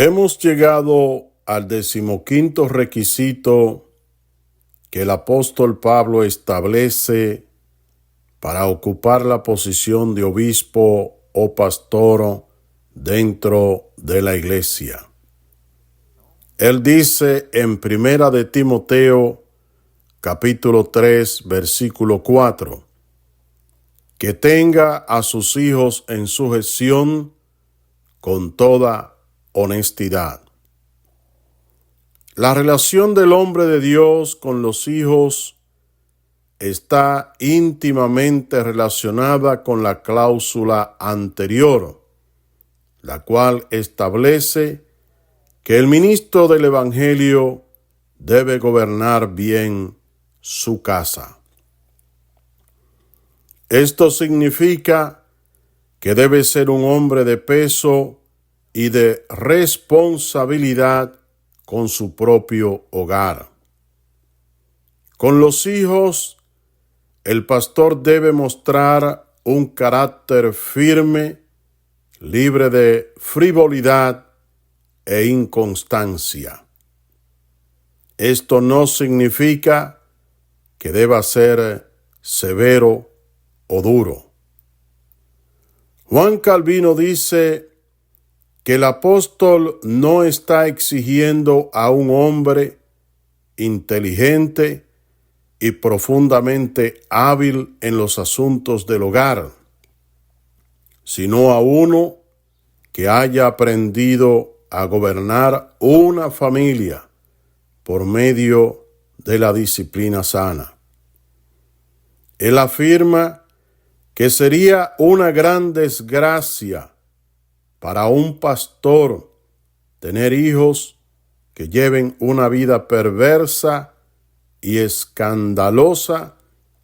Hemos llegado al 15º requisito que el apóstol Pablo establece para ocupar la posición de obispo o pastor dentro de la iglesia. Él dice en Primera de Timoteo, capítulo 3, versículo 4, que tenga a sus hijos en sujeción con toda honestidad. La relación del hombre de Dios con los hijos está íntimamente relacionada con la cláusula anterior, la cual establece que el ministro del Evangelio debe gobernar bien su casa. Esto significa que debe ser un hombre de peso y de responsabilidad con su propio hogar. Con los hijos, el pastor debe mostrar un carácter firme, libre de frivolidad e inconstancia. Esto no significa que deba ser severo o duro. Juan Calvino dice que el apóstol no está exigiendo a un hombre inteligente y profundamente hábil en los asuntos del hogar, sino a uno que haya aprendido a gobernar una familia por medio de la disciplina sana. Él afirma que sería una gran desgracia para un pastor tener hijos que lleven una vida perversa y escandalosa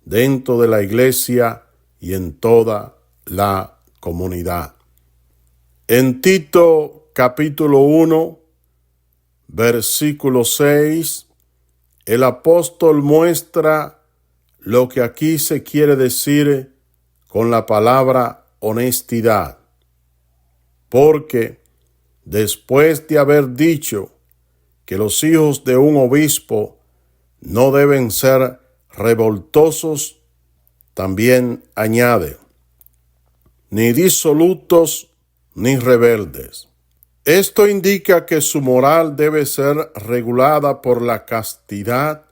dentro de la iglesia y en toda la comunidad. En Tito capítulo 1, versículo 6, el apóstol muestra lo que aquí se quiere decir con la palabra honestidad. Porque después de haber dicho que los hijos de un obispo no deben ser revoltosos, también añade, ni disolutos ni rebeldes. Esto indica que su moral debe ser regulada por la castidad,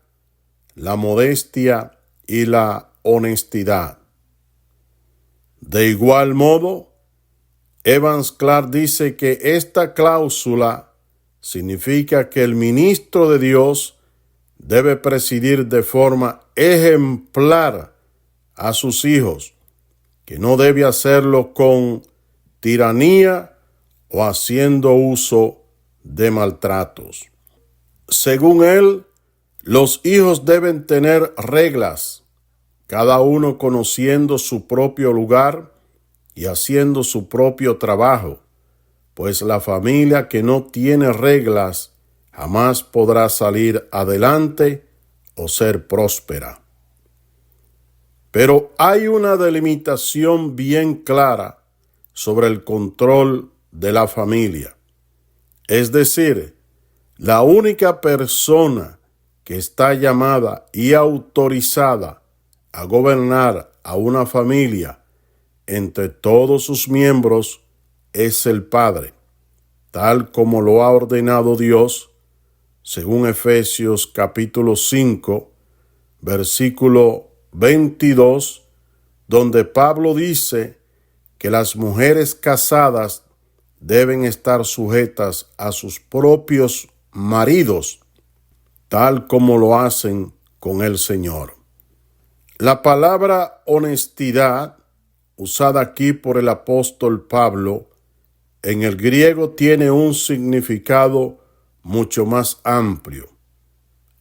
la modestia y la honestidad. De igual modo, Evans Clark dice que esta cláusula significa que el ministro de Dios debe presidir de forma ejemplar a sus hijos, que no debe hacerlo con tiranía o haciendo uso de maltratos. Según él, los hijos deben tener reglas, cada uno conociendo su propio lugar y haciendo su propio trabajo, pues la familia que no tiene reglas jamás podrá salir adelante o ser próspera. Pero hay una delimitación bien clara sobre el control de la familia. Es decir, la única persona que está llamada y autorizada a gobernar a una familia entre todos sus miembros es el Padre, tal como lo ha ordenado Dios, según Efesios capítulo 5, versículo 22, donde Pablo dice que las mujeres casadas deben estar sujetas a sus propios maridos, tal como lo hacen con el Señor. La palabra honestidad, usada aquí por el apóstol Pablo, en el griego tiene un significado mucho más amplio.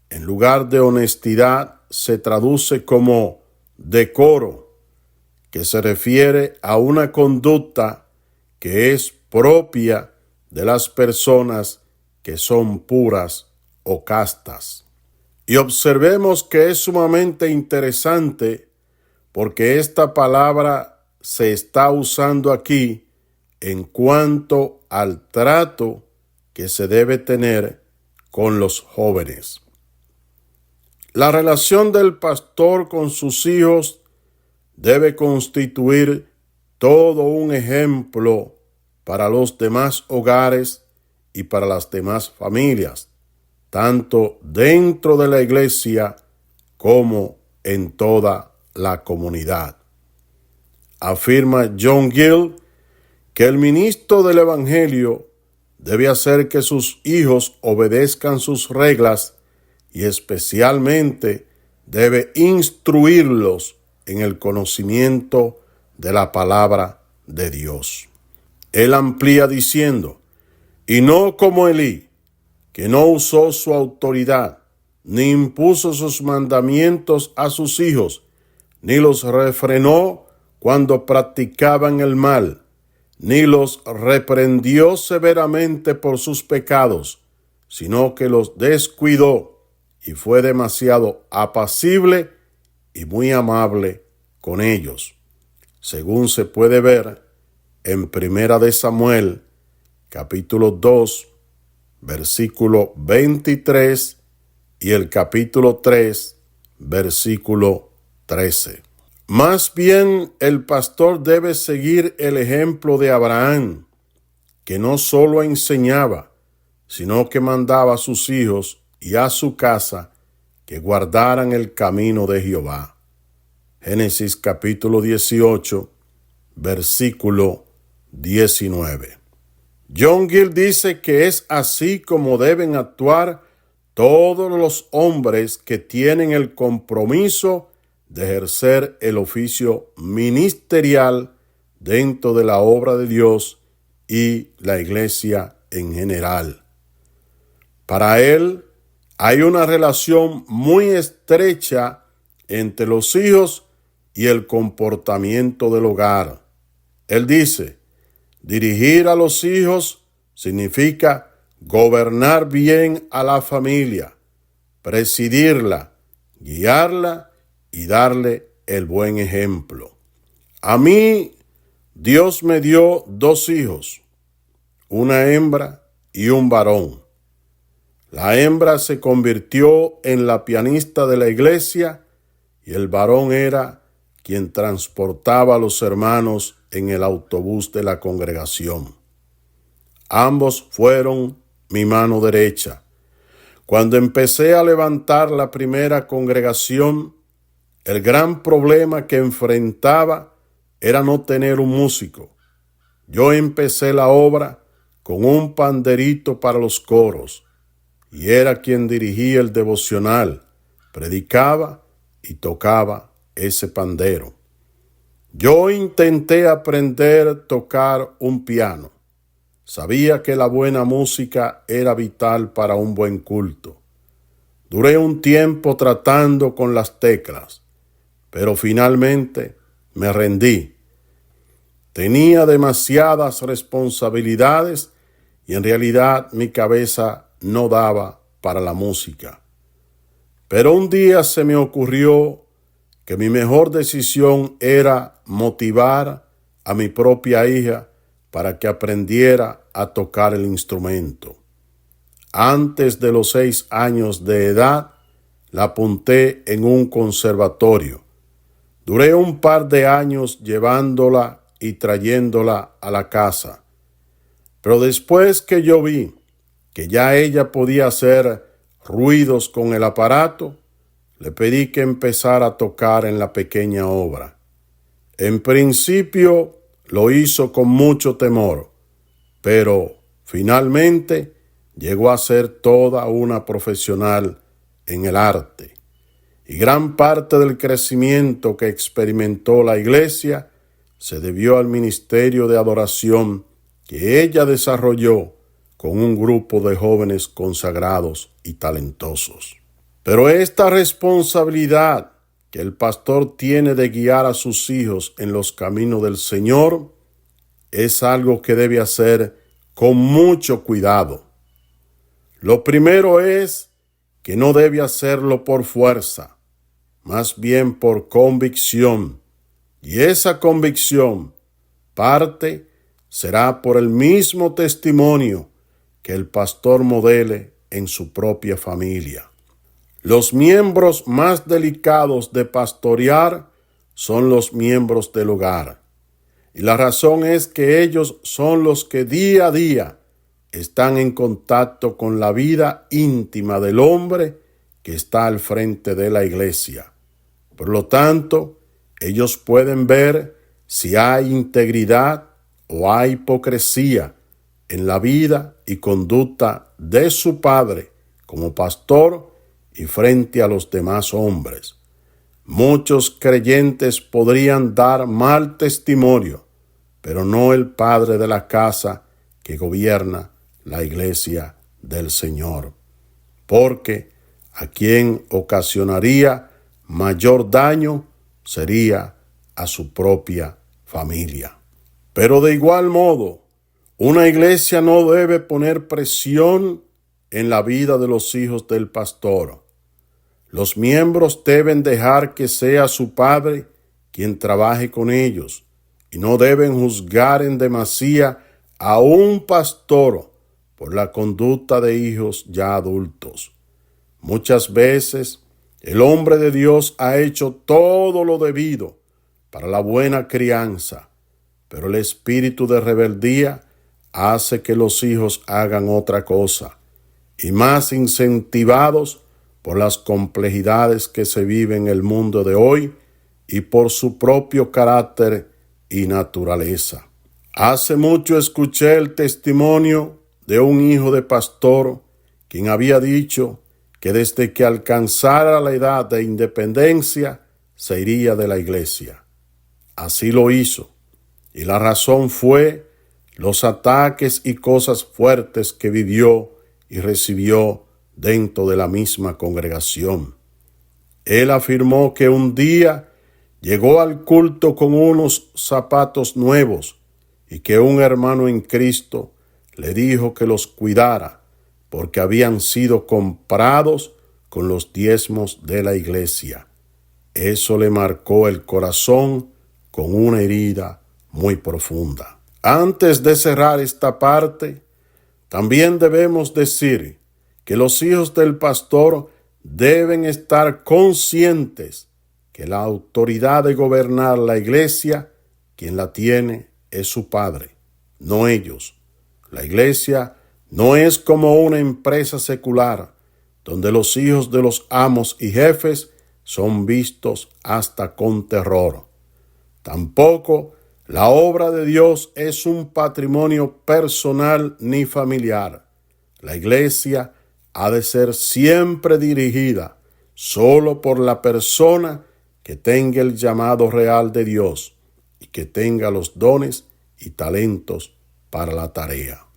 En lugar de honestidad se traduce como decoro, que se refiere a una conducta que es propia de las personas que son puras o castas. Y observemos que es sumamente interesante porque esta palabra se está usando aquí en cuanto al trato que se debe tener con los jóvenes. La relación del pastor con sus hijos debe constituir todo un ejemplo para los demás hogares y para las demás familias, tanto dentro de la iglesia como en toda la comunidad. Afirma John Gill que el ministro del Evangelio debe hacer que sus hijos obedezcan sus reglas y especialmente debe instruirlos en el conocimiento de la palabra de Dios. Él amplía diciendo, y no como Elí, que no usó su autoridad, ni impuso sus mandamientos a sus hijos, ni los refrenó cuando practicaban el mal, ni los reprendió severamente por sus pecados, sino que los descuidó y fue demasiado apacible y muy amable con ellos, según se puede ver en Primera de Samuel, capítulo 2, versículo 23 y el capítulo 3, versículo 13. Más bien, el pastor debe seguir el ejemplo de Abraham, que no solo enseñaba, sino que mandaba a sus hijos y a su casa que guardaran el camino de Jehová. Génesis capítulo 18, versículo 19. John Gill dice que es así como deben actuar todos los hombres que tienen el compromiso de ejercer el oficio ministerial dentro de la obra de Dios y la iglesia en general. Para él hay una relación muy estrecha entre los hijos y el comportamiento del hogar. Él dice, dirigir a los hijos significa gobernar bien a la familia, presidirla, guiarla y darle el buen ejemplo. A mí, Dios me dio 2 hijos, una hembra y un varón. La hembra se convirtió en la pianista de la iglesia y el varón era quien transportaba a los hermanos en el autobús de la congregación. Ambos fueron mi mano derecha. Cuando empecé a levantar la primera congregación, el gran problema que enfrentaba era no tener un músico. Yo empecé la obra con un panderito para los coros y era quien dirigía el devocional, predicaba y tocaba ese pandero. Yo intenté aprender a tocar un piano. Sabía que la buena música era vital para un buen culto. Duré un tiempo tratando con las teclas, pero finalmente me rendí. Tenía demasiadas responsabilidades y en realidad mi cabeza no daba para la música. Pero un día se me ocurrió que mi mejor decisión era motivar a mi propia hija para que aprendiera a tocar el instrumento. Antes de los 6 años de edad, la apunté en un conservatorio. Duré un par de años llevándola y trayéndola a la casa. Pero después que yo vi que ya ella podía hacer ruidos con el aparato, le pedí que empezara a tocar en la pequeña obra. En principio lo hizo con mucho temor, pero finalmente llegó a ser toda una profesional en el arte. Y gran parte del crecimiento que experimentó la iglesia se debió al ministerio de adoración que ella desarrolló con un grupo de jóvenes consagrados y talentosos. Pero esta responsabilidad que el pastor tiene de guiar a sus hijos en los caminos del Señor es algo que debe hacer con mucho cuidado. Lo primero es que no debe hacerlo por fuerza, más bien por convicción. Y esa convicción, parte, será por el mismo testimonio que el pastor modele en su propia familia. Los miembros más delicados de pastorear son los miembros del hogar. Y la razón es que ellos son los que día a día están en contacto con la vida íntima del hombre que está al frente de la iglesia. Por lo tanto, ellos pueden ver si hay integridad o hay hipocresía en la vida y conducta de su padre como pastor y frente a los demás hombres. Muchos creyentes podrían dar mal testimonio, pero no el padre de la casa que gobierna la iglesia del Señor, porque a quien ocasionaría mayor daño sería a su propia familia. Pero de igual modo, una iglesia no debe poner presión en la vida de los hijos del pastor. Los miembros deben dejar que sea su padre quien trabaje con ellos y no deben juzgar en demasía a un pastor por la conducta de hijos ya adultos. Muchas veces el hombre de Dios ha hecho todo lo debido para la buena crianza, pero el espíritu de rebeldía hace que los hijos hagan otra cosa, y más incentivados por las complejidades que se viven en el mundo de hoy y por su propio carácter y naturaleza. Hace mucho escuché el testimonio de un hijo de pastor quien había dicho que desde que alcanzara la edad de independencia se iría de la iglesia. Así lo hizo, y la razón fue los ataques y cosas fuertes que vivió y recibió dentro de la misma congregación. Él afirmó que un día llegó al culto con unos zapatos nuevos y que un hermano en Cristo le dijo que los cuidara porque habían sido comprados con los diezmos de la iglesia. Eso le marcó el corazón con una herida muy profunda. Antes de cerrar esta parte, también debemos decir que los hijos del pastor deben estar conscientes que la autoridad de gobernar la iglesia, quien la tiene, es su padre, no ellos. La iglesia no es como una empresa secular, donde los hijos de los amos y jefes son vistos hasta con terror. Tampoco la obra de Dios es un patrimonio personal ni familiar. La iglesia ha de ser siempre dirigida solo por la persona que tenga el llamado real de Dios y que tenga los dones y talentos para la tarea.